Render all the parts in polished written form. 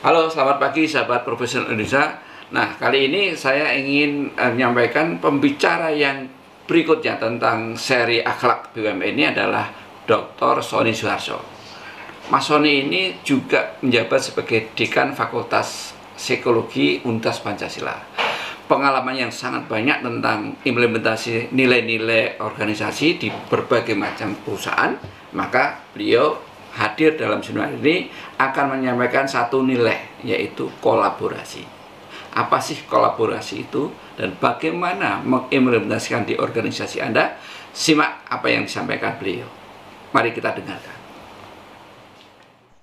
Halo, selamat pagi sahabat profesional Indonesia. Nah, kali ini saya ingin menyampaikan pembicara yang berikutnya tentang seri akhlak BUMN ini adalah Dr. Sony Suharso. Mas Sony ini juga menjabat sebagai Dekan Fakultas Psikologi Universitas Pancasila. Pengalaman yang sangat banyak tentang implementasi nilai-nilai organisasi di berbagai macam perusahaan, maka beliau hadir dalam seminar ini akan menyampaikan satu nilai, yaitu kolaborasi. Apa sih kolaborasi itu dan bagaimana mengimplementasikan di organisasi Anda? Simak apa yang disampaikan beliau. Mari kita dengarkan.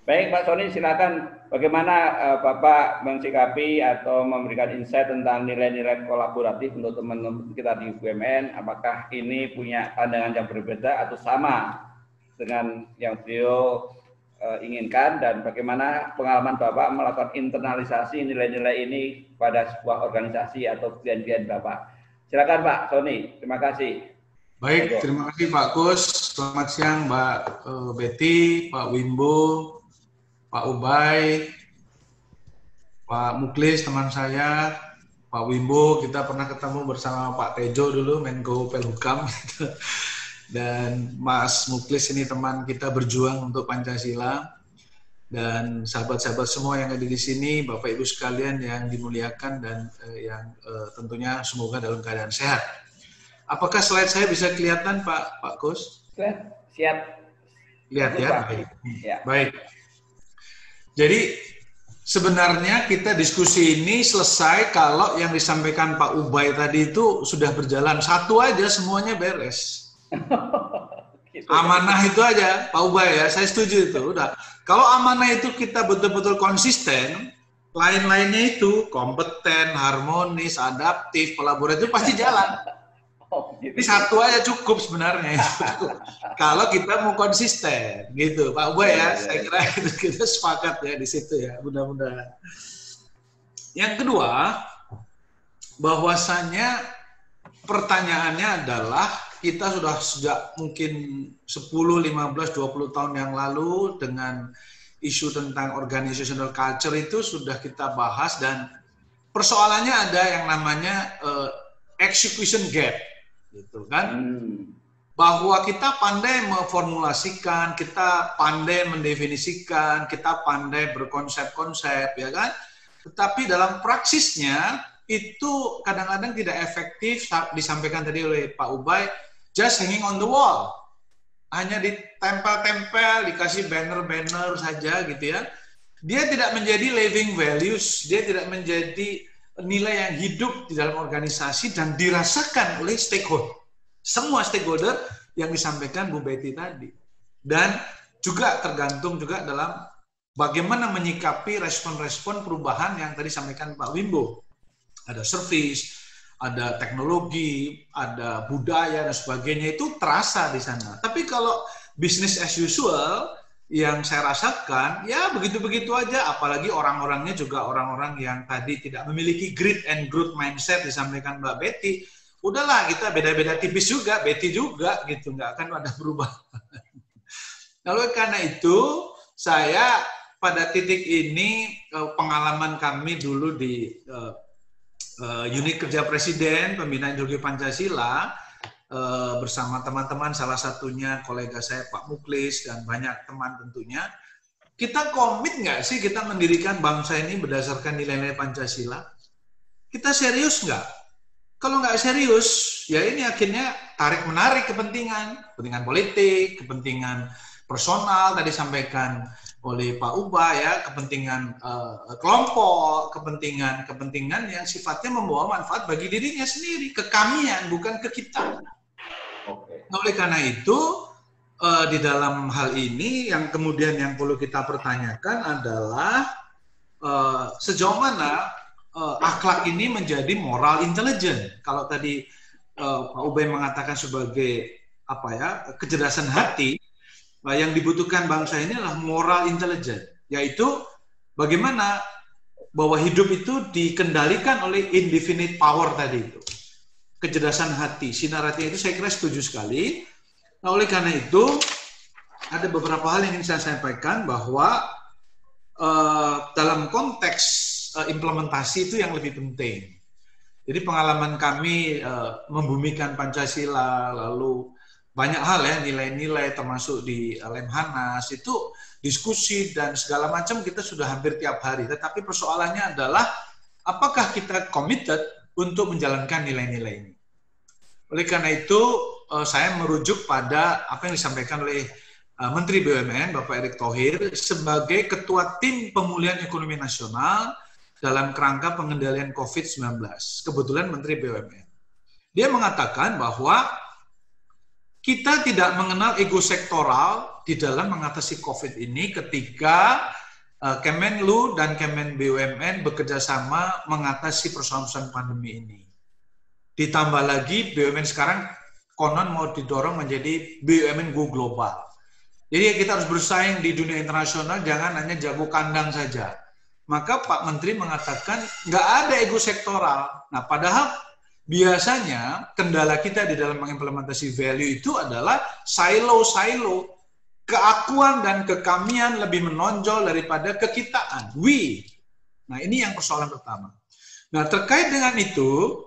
Baik, Pak Sony, silakan. Bagaimana Bapak mensikapi atau memberikan insight tentang nilai-nilai kolaboratif untuk teman-teman kita di BUMN? Apakah ini punya pandangan yang berbeda atau sama dengan yang beliau inginkan, dan bagaimana pengalaman Bapak melakukan internalisasi nilai-nilai ini pada sebuah organisasi atau klien-klien Bapak? Silakan Pak Sony, terima kasih. Baik, terima kasih Pak Kus. Selamat siang Mbak Betty, Pak Wimbo, Pak Ubay, Pak Muklis teman saya, Pak Wimbo. Kita pernah ketemu bersama Pak Tejo dulu, Menko Pelhukam. Dan Mas Muklis ini teman kita berjuang untuk Pancasila, dan sahabat-sahabat semua yang ada di sini, Bapak Ibu sekalian yang dimuliakan dan yang tentunya semoga dalam keadaan sehat. Apakah slide saya bisa kelihatan Pak Kus? Siap. Lihat ya. Baik. Ya. Baik. Jadi sebenarnya kita diskusi ini selesai kalau yang disampaikan Pak Ubay tadi itu sudah berjalan satu aja, semuanya beres. Amanah itu aja, Pak Ubay ya, saya setuju itu. Udah. Kalau amanah itu kita betul-betul konsisten, lain-lainnya itu kompeten, harmonis, adaptif, kolaboratif pasti jalan. Ini satu aja cukup sebenarnya. Kalau kita mau konsisten, gitu, Pak Ubay ya. Saya kira kita sepakat ya di situ ya, mudah-mudahan. Yang kedua, bahwasannya pertanyaannya adalah kita sudah sejak mungkin 10, 15, 20 tahun yang lalu dengan isu tentang organizational culture itu sudah kita bahas, dan persoalannya ada yang namanya execution gap, gitu kan? Bahwa kita pandai memformulasikan, kita pandai mendefinisikan, kita pandai berkonsep-konsep, ya kan? Tetapi dalam praksisnya itu kadang-kadang tidak efektif, disampaikan tadi oleh Pak Ubay, just hanging on the wall. Hanya ditempel-tempel, dikasih banner-banner saja gitu ya. Dia tidak menjadi living values, dia tidak menjadi nilai yang hidup di dalam organisasi dan dirasakan oleh stakeholder. Semua stakeholder yang disampaikan Bu Betty tadi. Dan juga tergantung juga dalam bagaimana menyikapi respon-respon perubahan yang tadi disampaikan Pak Wimbo. Ada service, ada teknologi, ada budaya dan sebagainya, itu terasa di sana. Tapi kalau business as usual yang saya rasakan, ya begitu-begitu aja, apalagi orang-orangnya juga orang-orang yang tadi tidak memiliki grit and growth mindset disampaikan Mbak Betty. Udahlah, kita beda-beda tipis juga, Betty juga gitu, nggak akan ada perubahan. Lalu karena itu, saya pada titik ini pengalaman kami dulu di unit kerja Presiden Pembinaan Ideologi Pancasila bersama teman-teman, salah satunya kolega saya Pak Muklis dan banyak teman tentunya, kita komit nggak sih kita mendirikan bangsa ini berdasarkan nilai-nilai Pancasila? Kita serius nggak? Kalau nggak serius, ya ini akhirnya tarik-menarik kepentingan politik, kepentingan personal tadi sampaikan oleh Pak Ubay ya, kepentingan kelompok, kepentingan yang sifatnya membawa manfaat bagi dirinya sendiri, kekamian, bukan ke kita. Nah, oleh karena itu di dalam hal ini yang kemudian yang perlu kita pertanyakan adalah sejauh mana akhlak ini menjadi moral intelligence. Kalau tadi Pak Ubay mengatakan sebagai apa ya, kecerdasan hati, yang dibutuhkan bangsa ini adalah moral intelligence, yaitu bagaimana bahwa hidup itu dikendalikan oleh indefinite power tadi itu. Kecerdasan hati, sinar hati itu saya kira setuju sekali. Nah, oleh karena itu, ada beberapa hal yang ingin saya sampaikan bahwa dalam konteks implementasi itu yang lebih penting. Jadi pengalaman kami membumikan Pancasila, lalu banyak hal ya, nilai-nilai termasuk di Lemhanas, itu diskusi dan segala macam kita sudah hampir tiap hari. Tetapi persoalannya adalah apakah kita committed untuk menjalankan nilai-nilai ini. Oleh karena itu, saya merujuk pada apa yang disampaikan oleh Menteri BUMN, Bapak Erick Thohir, sebagai Ketua Tim Pemulihan Ekonomi Nasional dalam kerangka pengendalian COVID-19. Kebetulan Menteri BUMN. Dia mengatakan bahwa kita tidak mengenal ego sektoral di dalam mengatasi COVID ini ketika Kemenlu dan Kemen BUMN bekerjasama mengatasi persoalan pandemi ini. Ditambah lagi BUMN sekarang konon mau didorong menjadi BUMN go global. Jadi kita harus bersaing di dunia internasional, jangan hanya jago kandang saja. Maka Pak Menteri mengatakan nggak ada ego sektoral. Nah, padahal biasanya kendala kita di dalam mengimplementasi value itu adalah silo-silo. Keakuan dan kekamian lebih menonjol daripada kekitaan. We. Nah, ini yang persoalan pertama. Nah, terkait dengan itu,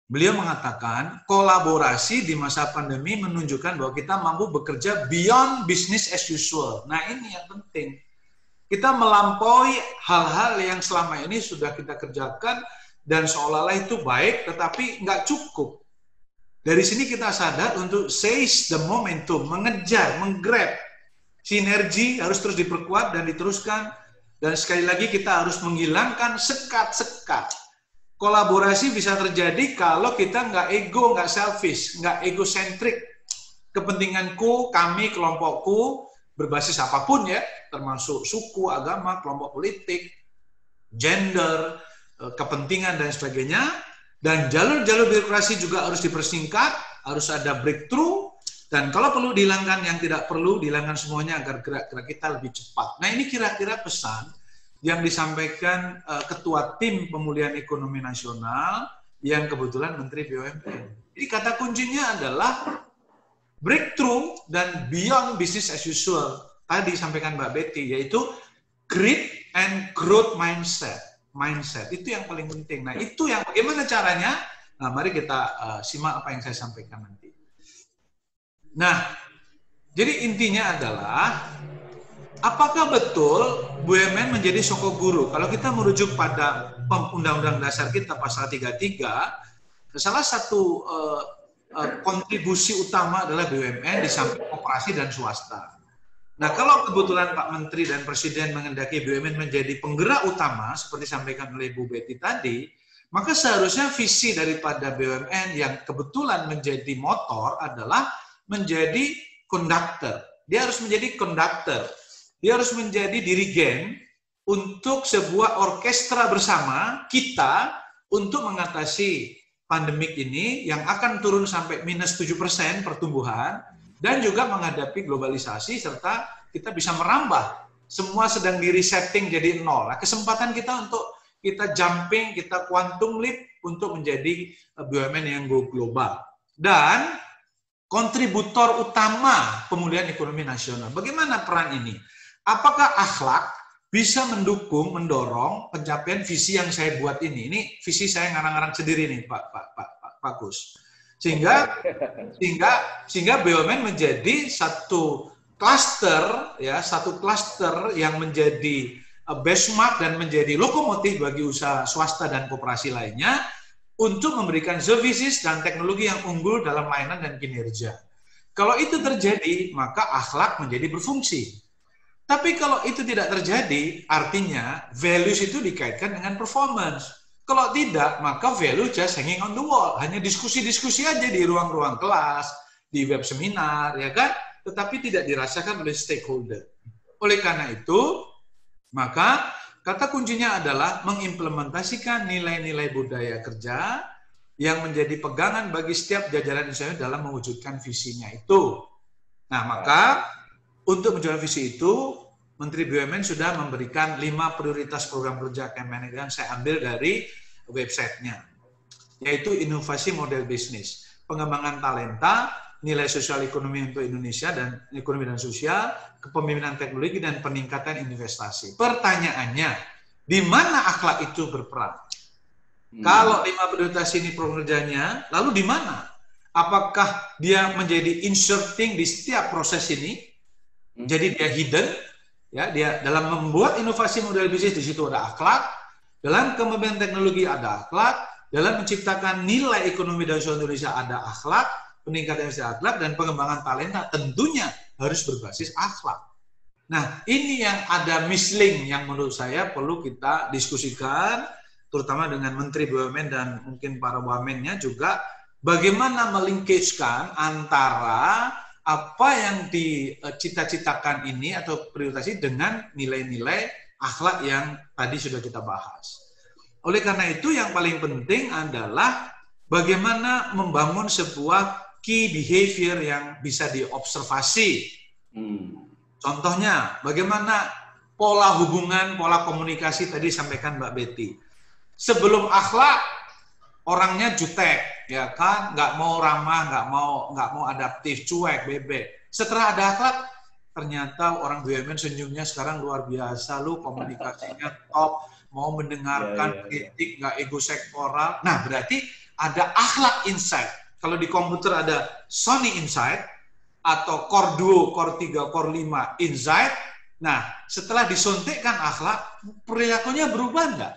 beliau mengatakan kolaborasi di masa pandemi menunjukkan bahwa kita mampu bekerja beyond business as usual. Nah, ini yang penting. Kita melampaui hal-hal yang selama ini sudah kita kerjakan dan seolah-olah itu baik, tetapi nggak cukup. Dari sini kita sadar untuk seize the momentum, mengejar, menggrab. Sinergi harus terus diperkuat dan diteruskan. Dan sekali lagi kita harus menghilangkan sekat-sekat. Kolaborasi bisa terjadi kalau kita nggak ego, nggak selfish, nggak egosentrik. Kepentinganku, kami, kelompokku, berbasis apapun ya, termasuk suku, agama, kelompok politik, gender, kepentingan dan sebagainya. Dan jalur-jalur birokrasi juga harus dipersingkat, harus ada breakthrough, dan kalau perlu dihilangkan yang tidak perlu, dihilangkan semuanya agar gerak-gerak kita lebih cepat. Nah, ini kira-kira pesan yang disampaikan Ketua Tim Pemulihan Ekonomi Nasional yang kebetulan Menteri BUMN. Jadi kata kuncinya adalah breakthrough dan beyond business as usual. Tadi disampaikan Mbak Betty, yaitu grit and growth mindset. Mindset itu yang paling penting. Nah, itu yang bagaimana caranya? Nah, mari kita simak apa yang saya sampaikan nanti. Nah, jadi intinya adalah apakah betul BUMN menjadi sokok guru? Kalau kita merujuk pada Undang-Undang Dasar kita pasal 33, salah satu kontribusi utama adalah BUMN di samping koperasi dan swasta. Nah, kalau kebetulan Pak Menteri dan Presiden menghendaki BUMN menjadi penggerak utama, seperti disampaikan oleh Bu Betty tadi, maka seharusnya visi daripada BUMN yang kebetulan menjadi motor adalah menjadi konduktor. Dia harus menjadi konduktor. Dia harus menjadi dirigen untuk sebuah orkestra bersama kita untuk mengatasi pandemik ini yang akan turun sampai minus 7% pertumbuhan dan juga menghadapi globalisasi serta kita bisa merambah. Semua sedang di resetting jadi nol. Nah, kesempatan kita untuk kita jumping, kita quantum leap untuk menjadi BUMN yang go global. Dan kontributor utama pemulihan ekonomi nasional. Bagaimana peran ini? Apakah akhlak bisa mendukung, mendorong pencapaian visi yang saya buat ini? Ini visi saya ngarang-ngarang sendiri nih, Pak Gus. Sehingga BUMN menjadi satu klaster yang menjadi benchmark dan menjadi lokomotif bagi usaha swasta dan koperasi lainnya untuk memberikan services dan teknologi yang unggul dalam layanan dan kinerja. Kalau itu terjadi, maka akhlak menjadi berfungsi. Tapi kalau itu tidak terjadi, artinya values itu dikaitkan dengan performance. Kalau tidak, maka value just hanging on the wall. Hanya diskusi-diskusi aja di ruang-ruang kelas, di web seminar, ya kan? Tetapi tidak dirasakan oleh stakeholder. Oleh karena itu, maka kata kuncinya adalah mengimplementasikan nilai-nilai budaya kerja yang menjadi pegangan bagi setiap jajaran institusi dalam mewujudkan visinya itu. Nah, maka untuk mencapai visi itu, Menteri BUMN sudah memberikan 5 prioritas program kerja Kemenlu yang saya ambil dari websitenya, yaitu inovasi model bisnis, pengembangan talenta, nilai sosial ekonomi untuk Indonesia dan ekonomi dan sosial, kepemimpinan teknologi dan peningkatan investasi. Pertanyaannya, di mana akhlak itu berperan? Kalau 5 prioritas ini program kerjanya, lalu di mana? Apakah dia menjadi inserting di setiap proses ini? Jadi dia hidden, ya, dia dalam membuat inovasi model bisnis di situ ada akhlak, dalam kepemimpinan teknologi ada akhlak, dalam menciptakan nilai ekonomi dan sosial Indonesia ada akhlak, peningkatan akhlak dan pengembangan talenta tentunya harus berbasis akhlak. Nah, ini yang ada mislink yang menurut saya perlu kita diskusikan, terutama dengan Menteri BUMN dan mungkin para wamennya juga, bagaimana melingkagekan antara apa yang dicita-citakan ini atau prioritas dengan nilai-nilai akhlak yang tadi sudah kita bahas. Oleh karena itu yang paling penting adalah bagaimana membangun sebuah key behavior yang bisa diobservasi. Contohnya, bagaimana pola hubungan, pola komunikasi tadi sampaikan Mbak Betty. Sebelum akhlak, orangnya jutek, ya kan, nggak mau ramah, nggak mau adaptif, cuek, bebek. Setelah ada akhlak, ternyata orang BUMN senyumnya sekarang luar biasa, lu komunikasinya top, mau mendengarkan kritik, nggak ego sektoral. Nah, berarti ada akhlak insight. Kalau di komputer ada Sony Insight atau Core 2, Core 3, Core 5 Insight. Nah, setelah disuntikkan akhlak, perilakunya berubah nggak?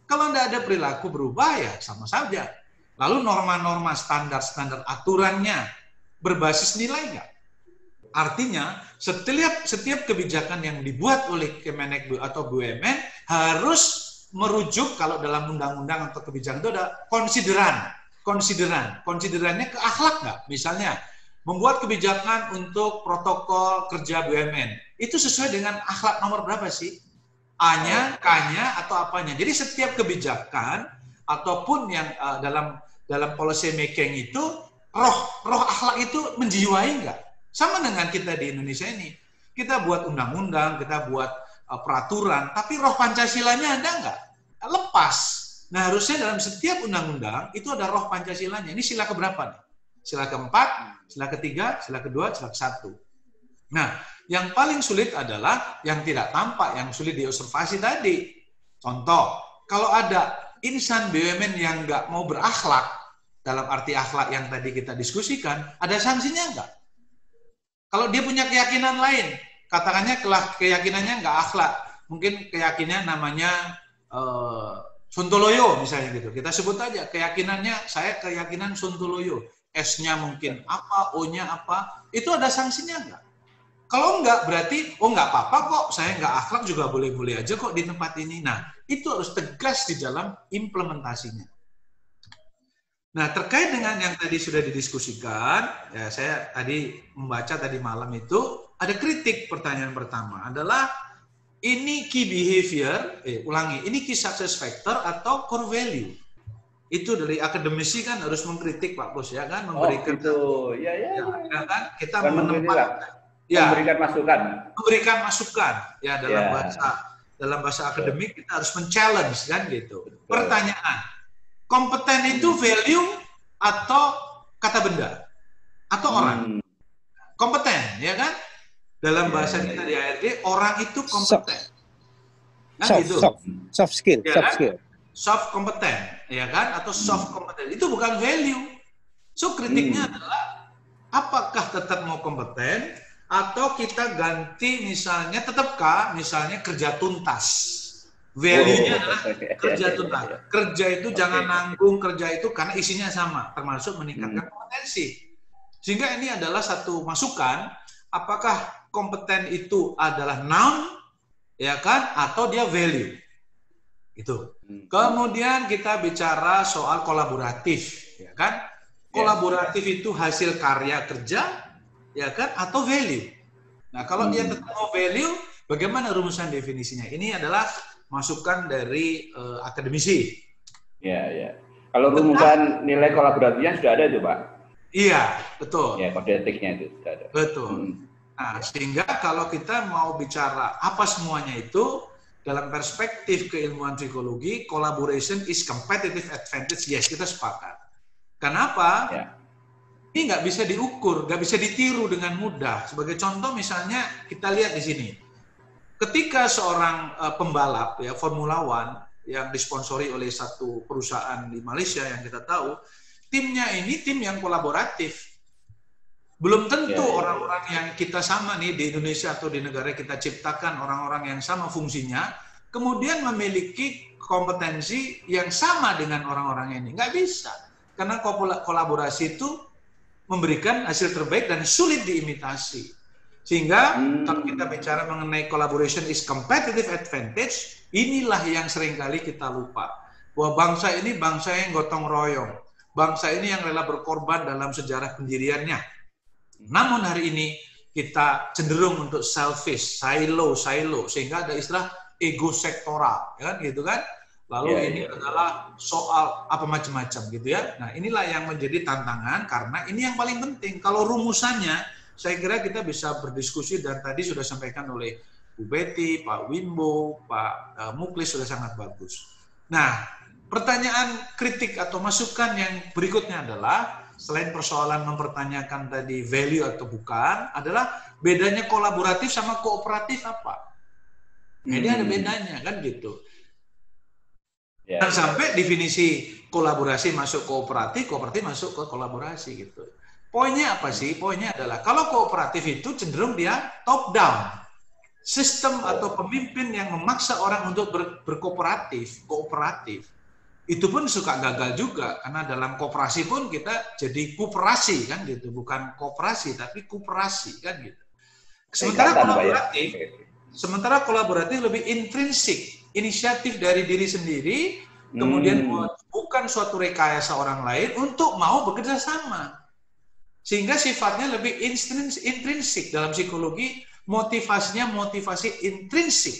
Kalau nggak ada perilaku berubah ya sama saja. Lalu norma-norma standar aturannya berbasis nilai nggak? Artinya setiap kebijakan yang dibuat oleh Kemenekbud atau BUMN harus merujuk, kalau dalam undang-undang atau kebijakan itu ada konsiderannya ke akhlak nggak? Misalnya membuat kebijakan untuk protokol kerja BUMN itu sesuai dengan akhlak nomor berapa sih? A-nya, K-nya, atau apanya. Jadi setiap kebijakan ataupun yang dalam policy making itu roh akhlak itu menjiwai nggak? Sama dengan kita di Indonesia ini. Kita buat undang-undang, kita buat peraturan, tapi roh Pancasilanya ada nggak? Lepas. Nah, harusnya dalam setiap undang-undang itu ada roh Pancasilanya. Ini sila keberapa nih? Sila keempat, sila ketiga, sila kedua, sila ke-1. Nah, yang paling sulit adalah yang tidak tampak, yang sulit diobservasi tadi. Contoh, kalau ada insan BUMN yang nggak mau berakhlak, dalam arti akhlak yang tadi kita diskusikan, ada sanksinya nggak? Kalau dia punya keyakinan lain, katakannya keyakinannya nggak akhlak, mungkin keyakinan namanya Sontoloyo misalnya gitu. Kita sebut aja keyakinannya, saya keyakinan Sontoloyo. S-nya mungkin apa, O-nya apa, itu ada sanksinya nggak? Kalau enggak, berarti, oh nggak apa-apa kok, saya nggak akhlak juga boleh-boleh aja kok di tempat ini. Nah, itu harus tegas di dalam implementasinya. Nah, terkait dengan yang tadi sudah didiskusikan, ya saya tadi membaca tadi malam itu, ada kritik. Pertanyaan pertama adalah, ini key behavior, ini key success factor atau core value? Itu dari akademisi kan harus mengkritik Pak Bos, ya kan? Memberikan, ya kan? Kita memberikan masukan ya dalam bahasa akademik kita harus men-challenge kan gitu. Pertanyaan, kompeten itu value atau kata benda atau orang? Kompeten, ya kan? Dalam bahasa kita di ARD, orang itu kompeten. Soft skill, ya soft kan? skill. Soft kompeten, ya kan? Atau soft kompeten. Itu bukan value. So kritiknya adalah apakah tetap mau kompeten atau kita ganti misalnya misalnya kerja tuntas. Value-nya adalah kerja tuntas. Kerja itu jangan nanggung, kerja itu karena isinya sama, termasuk meningkatkan kompetensi. Sehingga ini adalah satu masukan, apakah kompeten itu adalah noun, ya kan, atau dia value. Itu. Kemudian kita bicara soal kolaboratif, ya kan? Kolaboratif itu hasil karya kerja, ya kan, atau value. Nah, kalau dia tetap mau value, bagaimana rumusan definisinya? Ini adalah masukan dari akademisi. Ya. Kalau rumusan nilai kolaboratifnya sudah ada itu, Pak? Iya, betul. Ya, kode etiknya itu sudah ada. Betul. Nah, sehingga kalau kita mau bicara apa semuanya itu, dalam perspektif keilmuan psikologi, collaboration is competitive advantage. Yes, kita sepakat. Kenapa? Ya. Ini nggak bisa diukur, nggak bisa ditiru dengan mudah. Sebagai contoh misalnya kita lihat di sini, ketika seorang pembalap ya Formula One yang disponsori oleh satu perusahaan di Malaysia yang kita tahu, timnya ini tim yang kolaboratif. Belum tentu orang-orang yang kita sama nih di Indonesia atau di negara kita ciptakan orang-orang yang sama fungsinya, kemudian memiliki kompetensi yang sama dengan orang-orang ini. Nggak bisa. Karena kolaborasi itu memberikan hasil terbaik dan sulit diimitasi. Sehingga kalau kita bicara mengenai collaboration is competitive advantage, inilah yang seringkali kita lupa. Bahwa bangsa ini bangsa yang gotong royong. Bangsa ini yang rela berkorban dalam sejarah pendiriannya. Namun hari ini kita cenderung untuk selfish, silo, sehingga ada istilah ego sektoral, ya kan gitu kan? Lalu ini adalah soal apa macam-macam gitu ya. Nah inilah yang menjadi tantangan karena ini yang paling penting. Kalau rumusannya, saya kira kita bisa berdiskusi dan tadi sudah sampaikan oleh Bu Betty, Pak Wimbo, Pak Muklis sudah sangat bagus. Nah pertanyaan kritik atau masukan yang berikutnya adalah selain persoalan mempertanyakan tadi value atau bukan, adalah bedanya kolaboratif sama kooperatif apa? Jadi ada bedanya kan gitu. Dan sampai definisi kolaborasi masuk kooperatif, kooperatif masuk ke kolaborasi gitu. Poinnya apa sih? Poinnya adalah kalau kooperatif itu cenderung dia top down. Sistem atau pemimpin yang memaksa orang untuk kooperatif. Itu pun suka gagal juga karena dalam kooperasi pun kita jadi kooperasi kan gitu, bukan kooperasi tapi kooperasi kan gitu. Sementara kolaboratif lebih intrinsik. Inisiatif dari diri sendiri, kemudian bukan suatu rekayasa orang lain untuk mau bekerja sama. Sehingga sifatnya lebih intrinsik dalam psikologi, motivasinya motivasi intrinsik.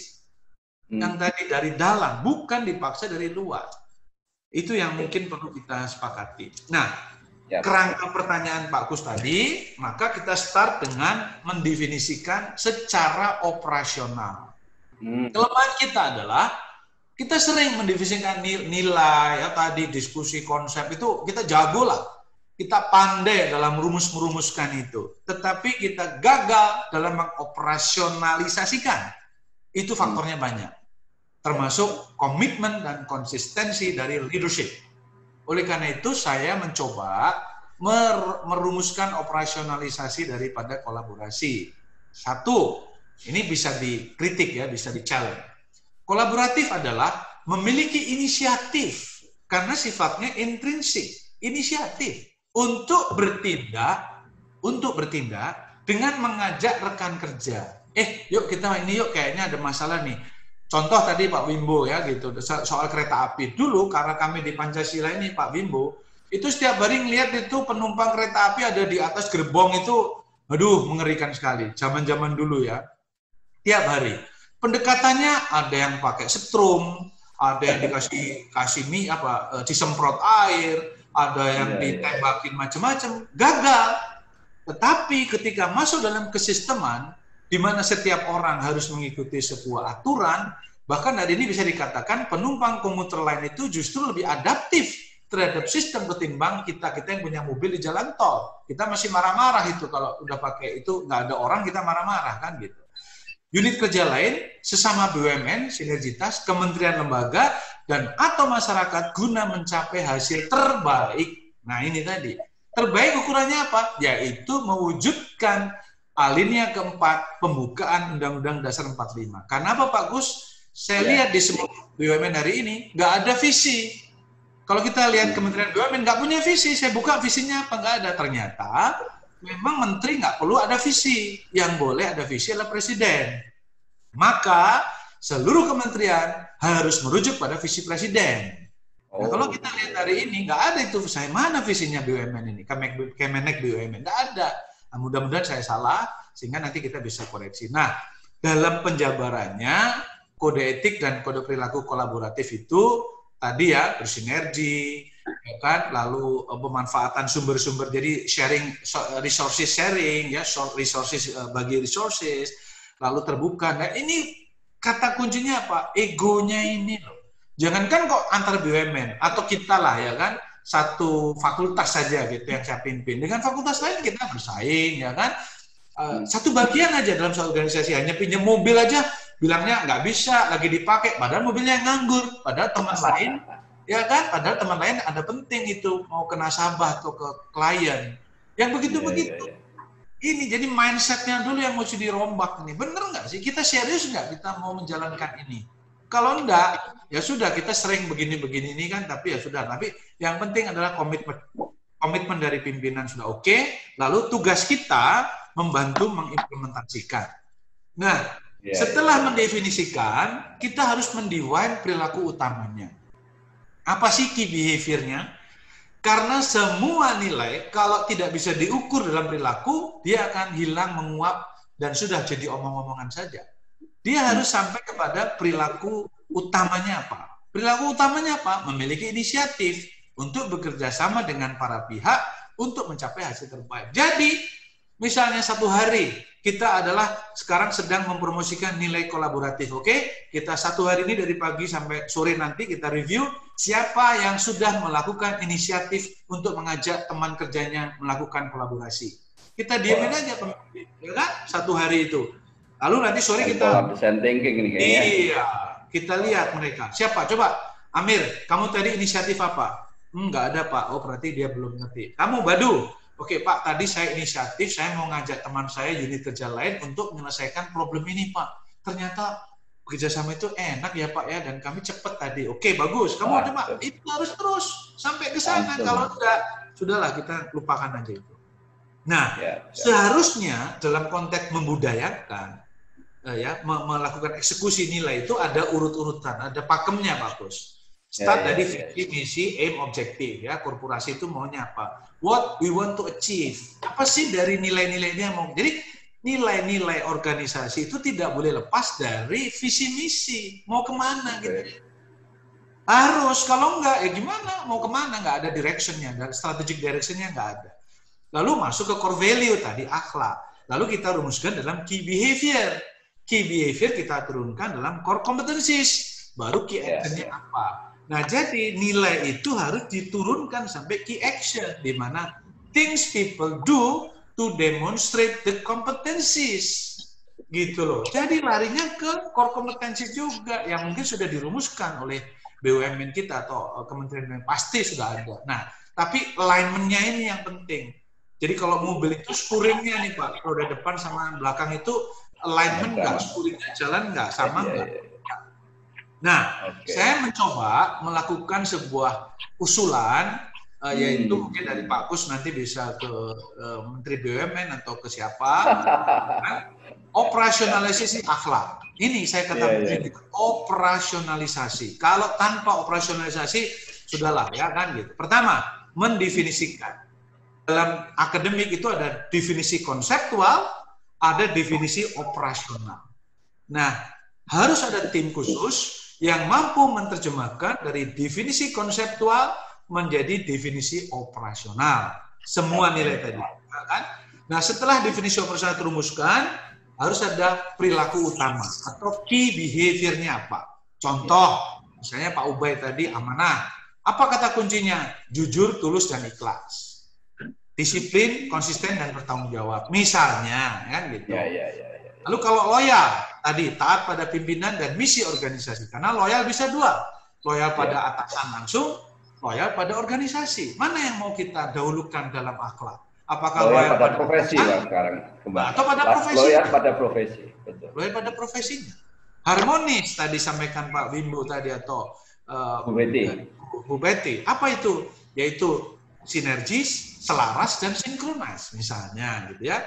Yang tadi dari dalam, bukan dipaksa dari luar. Itu yang mungkin perlu kita sepakati. Nah, kerangka pertanyaan Pak Kus tadi, maka kita start dengan mendefinisikan secara operasional. Kelemahan kita adalah kita sering mendefinisikan nilai, ya tadi diskusi konsep itu kita jago lah, kita pandai dalam merumuskan itu, tetapi kita gagal dalam mengoperasionalisasikan. Itu faktornya banyak, termasuk komitmen dan konsistensi dari leadership. Oleh karena itu saya mencoba merumuskan operasionalisasi daripada kolaborasi. Satu, ini bisa dikritik ya, bisa di-challenge. Kolaboratif adalah memiliki inisiatif karena sifatnya intrinsik, inisiatif untuk bertindak dengan mengajak rekan kerja. Yuk kita ini yuk kayaknya ada masalah nih. Contoh tadi Pak Wimbo ya gitu, soal kereta api. Dulu karena kami di Pancasila ini Pak Wimbo, itu setiap hari ngelihat itu penumpang kereta api ada di atas gerbong itu, aduh mengerikan sekali. Zaman-zaman dulu ya. Tiap hari. Pendekatannya ada yang pakai setrum, ada yang dikasih disemprot air, ada yang ditembakin macam-macam, gagal. Tetapi ketika masuk dalam kesisteman, di mana setiap orang harus mengikuti sebuah aturan, bahkan hari ini bisa dikatakan penumpang komuter lain itu justru lebih adaptif terhadap sistem ketimbang kita yang punya mobil di jalan tol. Kita masih marah-marah itu kalau udah pakai itu, nggak ada orang kita marah-marah kan gitu. Unit kerja lain, sesama BUMN, sinergitas, kementerian lembaga, dan atau masyarakat guna mencapai hasil terbaik. Nah ini tadi, terbaik ukurannya apa? Yaitu mewujudkan alinea keempat pembukaan Undang-Undang Dasar 45. Karena apa Pak Gus? Saya lihat di semua BUMN hari ini, nggak ada visi. Kalau kita lihat Kementerian BUMN nggak punya visi, saya buka visinya apa? Nggak ada. Ternyata memang menteri nggak perlu ada visi, yang boleh ada visi adalah presiden. Maka seluruh kementerian harus merujuk pada visi presiden. Nah, kalau kita lihat hari ini nggak ada itu, saya mana visinya BUMN ini, Kemenek BUMN nggak ada. Nah, mudah-mudahan saya salah sehingga nanti kita bisa koreksi. Nah, dalam penjabarannya kode etik dan kode perilaku kolaboratif itu tadi ya bersinergi, ya kan, lalu pemanfaatan sumber-sumber, jadi resources sharing, ya, resources bagi resources, lalu terbuka. Nah ini kata kuncinya apa? Egonya ini loh. Jangankan kok antar BUMN atau kita lah ya kan, satu fakultas saja gitu yang saya pimpin. Dengan fakultas lain kita bersaing, ya kan? Satu bagian aja dalam satu organisasi, hanya pinjam mobil aja bilangnya nggak bisa, lagi dipakai, padahal mobilnya yang nganggur. Padahal teman lain, ya kan? Padahal teman lain ada penting itu, mau ke nasabah atau ke klien. Yang begitu-begitu. Ini jadi mindsetnya dulu yang mesti dirombak nih. Bener nggak sih? Kita serius nggak kita mau menjalankan ini? Kalau enggak, ya sudah kita sering begini-begini ini kan, tapi ya sudah. Tapi yang penting adalah komitmen dari pimpinan sudah oke. Lalu tugas kita membantu mengimplementasikan. Nah, setelah mendefinisikan, kita harus mendefine perilaku utamanya. Apa sih key behavior-nya? Karena semua nilai kalau tidak bisa diukur dalam perilaku, dia akan hilang, menguap, dan sudah jadi omong-omongan saja. Dia harus sampai kepada perilaku utamanya apa? Perilaku utamanya apa? Memiliki inisiatif untuk bekerja sama dengan para pihak untuk mencapai hasil terbaik. Jadi, misalnya satu hari kita adalah sekarang sedang mempromosikan nilai kolaboratif, oke? Kita satu hari ini dari pagi sampai sore nanti kita review siapa yang sudah melakukan inisiatif untuk mengajak teman kerjanya melakukan kolaborasi. Kita diamin aja, ya kan? Satu hari itu. Lalu nanti sore kita iya, kita lihat mereka. Siapa? Coba, Amir, kamu tadi inisiatif apa? Enggak ada, Pak. Oh, berarti dia belum ngerti. Kamu, Badu. Oke, Pak, tadi saya inisiatif, saya mau ngajak teman saya unit kerja lain untuk menyelesaikan problem ini, Pak. Ternyata kerjasama itu enak ya, Pak, ya, dan kami cepat tadi. Oke, bagus. Kamu coba, itu harus terus sampai ke sana. Kalau enggak, sudahlah, kita lupakan aja itu. Nah, seharusnya dalam konteks membudayakan, melakukan eksekusi nilai itu ada urut-urutan, ada pakemnya, Pak Kus. Start dari visi, misi, aim, objektif. Ya, korporasi itu maunya apa? What we want to achieve. Apa sih dari nilai-nilai ini yang mau? Jadi nilai-nilai organisasi itu tidak boleh lepas dari visi misi. Mau kemana gitu? Harus. Kalau enggak, ya gimana? Mau kemana? Nggak ada directionnya, strategic directionnya nggak ada. Lalu masuk ke core value tadi, akhlak. Lalu kita rumuskan dalam key behavior. Key behavior kita turunkan dalam core competencies. Baru key actionnya apa? Nah, jadi nilai itu harus diturunkan sampai key action, di mana things people do to demonstrate the competencies. Gitu loh. Jadi larinya ke core competencies juga, yang mungkin sudah dirumuskan oleh BUMN kita atau Kementerian BUMN, pasti sudah ada. Nah, tapi alignment-nya ini yang penting. Jadi kalau mobil itu spuringnya nih Pak, roda depan sama belakang itu alignment nggak, spuringnya jalan nggak, sama nggak? Nah, saya mencoba melakukan sebuah usulan, yaitu mungkin dari Pak Kus nanti bisa ke Menteri BUMN atau ke siapa, operasionalisasi akhlak. Ini saya katakan operasionalisasi. Kalau tanpa operasionalisasi, sudahlah ya kan gitu. Pertama, mendefinisikan. Dalam akademik itu ada definisi konseptual, ada definisi operasional. Nah, harus ada tim khusus yang mampu menerjemahkan dari definisi konseptual menjadi definisi operasional. Semua nilai tadi. Kan? Nah, setelah definisi operasional terumuskan, harus ada perilaku utama atau key behavior-nya apa. Contoh, misalnya Pak Ubay tadi amanah. Apa kata kuncinya? Jujur, tulus, dan ikhlas. Disiplin, konsisten, dan bertanggung jawab. Misalnya, kan gitu. Lalu kalau loyal, tadi taat pada pimpinan dan misi organisasi. Karena loyal bisa dua. Loyal pada atasan langsung, loyal pada organisasi. Mana yang mau kita dahulukan dalam akhlak? Apakah loyal pada profesi sekarang? Atau pada profesi? Loyal pada profesi. Betul. Loyal pada profesinya. Harmonis tadi sampaikan Pak Wimbo tadi atau Bu Betty. Apa itu? Yaitu sinergis, selaras, dan sinkronis misalnya gitu ya.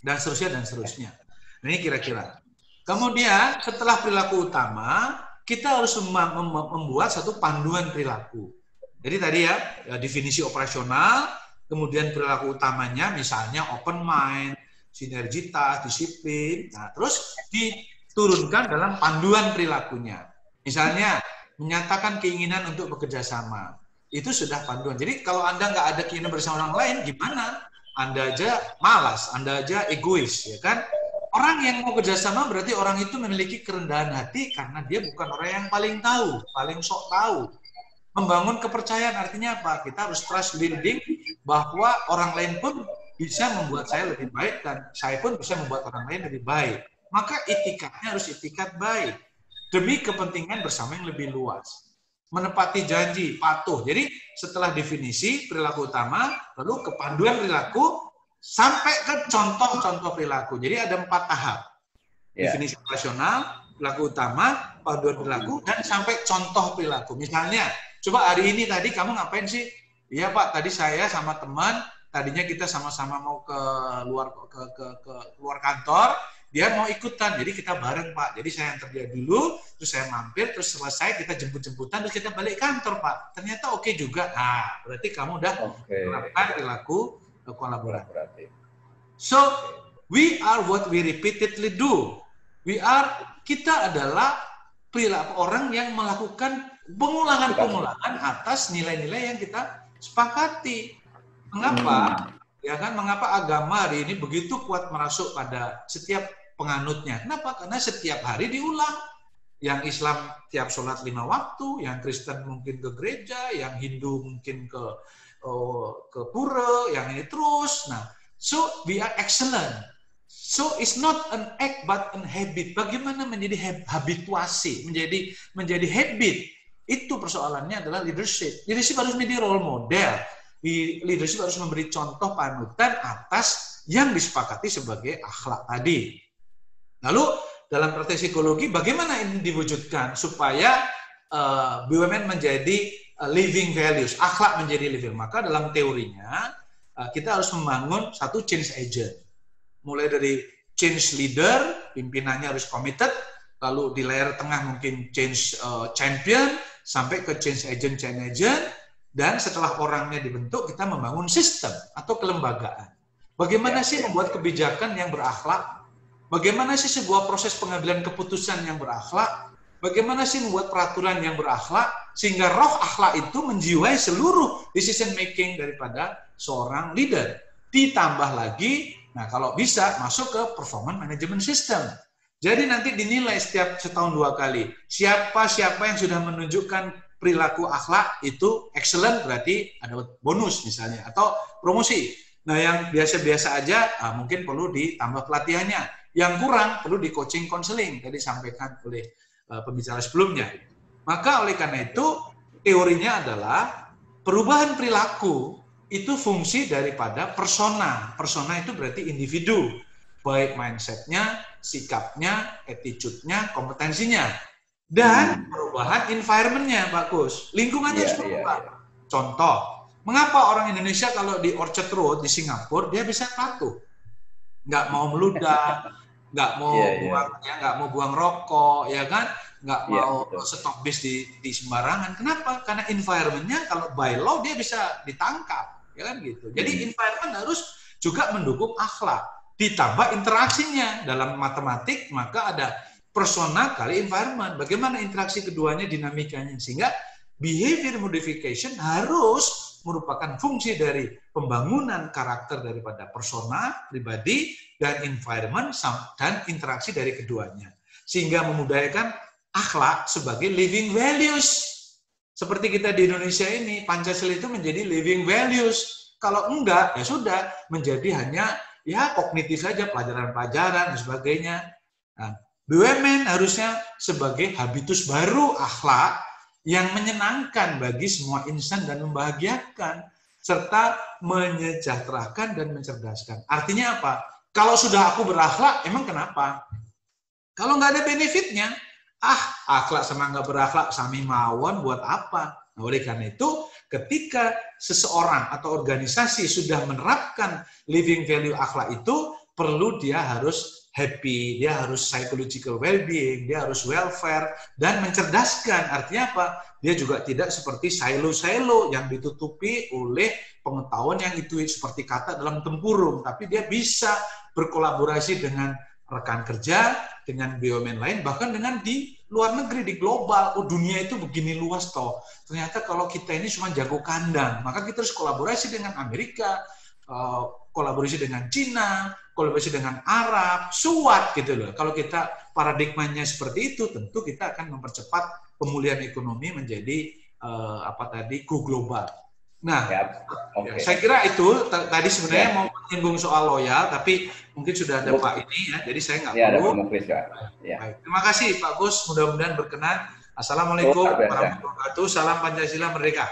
Dan seterusnya dan seterusnya. Nah, ini kira-kira. Kemudian setelah perilaku utama, kita harus membuat satu panduan perilaku. Jadi tadi ya, definisi operasional, kemudian perilaku utamanya misalnya open mind, sinergitas, disiplin. Nah, terus diturunkan dalam panduan perilakunya. Misalnya menyatakan keinginan untuk bekerja sama. Itu sudah panduan. Jadi kalau Anda nggak ada keinginan bersama orang lain, gimana? Anda aja malas, Anda aja egois, ya kan? Orang yang mau kerjasama berarti orang itu memiliki kerendahan hati karena dia bukan orang yang paling tahu, paling sok tahu. Membangun kepercayaan artinya apa? Kita harus trust building bahwa orang lain pun bisa membuat saya lebih baik dan saya pun bisa membuat orang lain lebih baik. Maka etikatnya harus etikat baik demi kepentingan bersama yang lebih luas. Menepati janji, patuh. Jadi setelah definisi perilaku utama, lalu kepanduan perilaku sampai ke contoh-contoh perilaku. Jadi ada 4 tahap. Definisi operasional, perilaku utama, panduan perilaku, dan sampai contoh perilaku. Misalnya, coba hari ini tadi kamu ngapain sih? Iya Pak, tadi saya sama teman, tadinya kita sama-sama mau ke luar kantor, dia mau ikutan, jadi kita bareng Pak. Jadi saya yang kerja dulu, terus saya mampir, terus selesai kita jemput-jemputan, terus kita balik kantor Pak. Ternyata oke juga. Nah, berarti kamu udah menerapkan perilaku kolaboratif. So, we are what we repeatedly do. Kita adalah perilaku orang yang melakukan pengulangan-pengulangan atas nilai-nilai yang kita sepakati. Mengapa? Ya kan, mengapa agama hari ini begitu kuat merasuk pada setiap penganutnya? Kenapa? Karena setiap hari diulang. Yang Islam tiap sholat 5 waktu, yang Kristen mungkin ke gereja, yang Hindu mungkin ke pura, yang ini terus. Nah, so we are excellent. So it's not an act but an habit. Bagaimana menjadi habituasi, menjadi habit? Itu persoalannya adalah leadership. Leadership harus menjadi role model. Leadership harus memberi contoh panutan atas yang disepakati sebagai akhlak tadi. Lalu dalam praktek psikologi bagaimana ini diwujudkan supaya BUMN menjadi living values, akhlak menjadi living. Maka dalam teorinya kita harus membangun satu change agent. Mulai dari change leader, pimpinannya harus committed, lalu di layer tengah mungkin change champion, sampai ke change agent, dan setelah orangnya dibentuk, kita membangun sistem atau kelembagaan. Bagaimana sih membuat kebijakan yang berakhlak? Bagaimana sih sebuah proses pengambilan keputusan yang berakhlak? Bagaimana sih membuat peraturan yang berakhlak sehingga roh akhlak itu menjiwai seluruh decision making daripada seorang leader. Ditambah lagi, nah kalau bisa masuk ke performance management system. Jadi nanti dinilai setiap setahun 2 kali. Siapa yang sudah menunjukkan perilaku akhlak itu excellent, berarti ada bonus misalnya atau promosi. Nah yang biasa-biasa aja mungkin perlu ditambah pelatihannya. Yang kurang perlu di coaching counseling tadi disampaikan oleh pembicara sebelumnya. Maka oleh karena itu teorinya adalah perubahan perilaku itu fungsi daripada persona. Persona itu berarti individu, baik mindset-nya, sikapnya, attitude-nya, kompetensinya. Dan perubahan environment-nya, Pak Kus. Lingkungannya harus berubah. Contoh, mengapa orang Indonesia kalau di Orchard Road di Singapura dia bisa patuh? Nggak mau meludah, nggak mau buang rokok, ya kan? Nggak mau stop bis di sembarangan. Kenapa? Karena environment-nya kalau by law dia bisa ditangkap, ya kan gitu. Jadi environment harus juga mendukung akhlak. Ditambah interaksinya dalam matematik, maka ada persona kali environment. Bagaimana interaksi keduanya, dinamikanya, sehingga behavior modification harus merupakan fungsi dari pembangunan karakter daripada persona pribadi dan environment dan interaksi dari keduanya, sehingga memudahkan akhlak sebagai living values. Seperti kita di Indonesia ini, Pancasila itu menjadi living values. Kalau enggak, ya sudah menjadi hanya ya kognitif saja, pelajaran-pelajaran dan sebagainya. Nah, BUMN harusnya sebagai habitus baru akhlak yang menyenangkan bagi semua insan dan membahagiakan, serta menyejahterakan dan mencerdaskan. Artinya apa? Kalau sudah aku berakhlak, emang kenapa? Kalau nggak ada benefitnya, akhlak sama nggak berakhlak sami mawon buat apa? Nah, oleh karena itu, ketika seseorang atau organisasi sudah menerapkan living value akhlak itu, perlu dia harus happy, dia harus psychological well-being, dia harus welfare, dan mencerdaskan. Artinya apa? Dia juga tidak seperti silo-silo yang ditutupi oleh pengetahuan yang itu seperti kata dalam tempurung, tapi dia bisa berkolaborasi dengan rekan kerja, dengan BUMN lain, bahkan dengan di luar negeri, di global. Oh, dunia itu begini luas toh. Ternyata kalau kita ini cuma jago kandang, maka kita harus kolaborasi dengan Amerika, kolaborasi dengan Cina, kolaborasi dengan Arab, suat gitu loh. Kalau kita paradigmanya seperti itu, tentu kita akan mempercepat pemulihan ekonomi menjadi go global. Nah, Okay. saya kira itu tadi sebenarnya mau menyinggung soal loyal, tapi mungkin sudah ada Pak ini ya, jadi saya nggak perlu. Baik. Terima kasih Pak Gus, mudah-mudahan berkenan. Assalamualaikum warahmatullahi wabarakatuh. Salam Pancasila Merdeka.